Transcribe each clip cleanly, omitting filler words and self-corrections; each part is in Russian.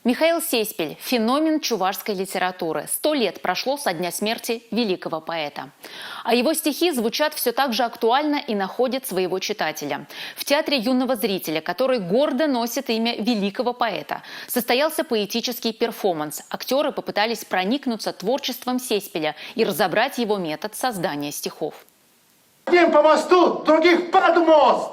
Михаил Сеспель – феномен чувашской литературы. 100 лет прошло со дня смерти великого поэта. А его стихи звучат все так же актуально и находят своего читателя. В Театре юного зрителя, который гордо носит имя великого поэта, состоялся поэтический перформанс. Актеры попытались проникнуться творчеством Сеспеля и разобрать его метод создания стихов. Одним по мосту, других под мост!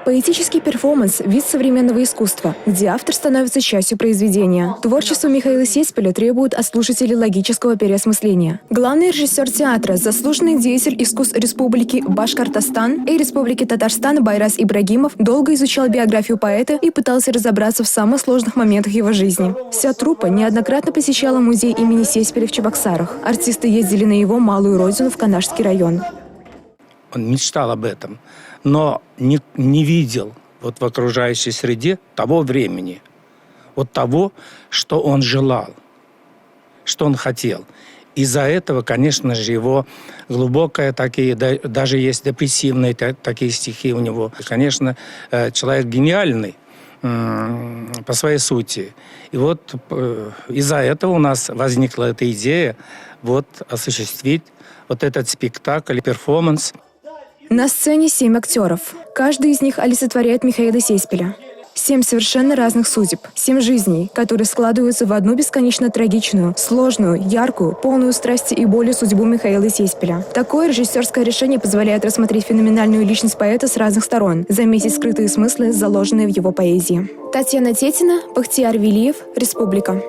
Поэтический перформанс – вид современного искусства, где автор становится частью произведения. Творчество Михаила Сеспеля требует от слушателей логического переосмысления. Главный режиссер театра, заслуженный деятель искусств Республики Башкортостан и Республики Татарстан Байрас Ибрагимов долго изучал биографию поэта и пытался разобраться в самых сложных моментах его жизни. Вся труппа неоднократно посещала музей имени Сеспеля в Чебоксарах. Артисты ездили на его малую родину в Канашский район. Он мечтал об этом, но не видел вот в окружающей среде того времени, вот того, что он желал, что он хотел. Из-за этого, конечно же, его глубокие такие, даже есть депрессивные такие стихи у него. Конечно, человек гениальный по своей сути. И вот из-за этого у нас возникла эта идея вот осуществить вот этот спектакль, перформанс. На сцене 7 актеров. Каждый из них олицетворяет Михаила Сеспеля. 7 совершенно разных судеб, 7 жизней, которые складываются в одну бесконечно трагичную, сложную, яркую, полную страсти и боли судьбу Михаила Сеспеля. Такое режиссерское решение позволяет рассмотреть феноменальную личность поэта с разных сторон, заметить скрытые смыслы, заложенные в его поэзии. Татьяна Тетина, Бахтияр Велиев, Республика.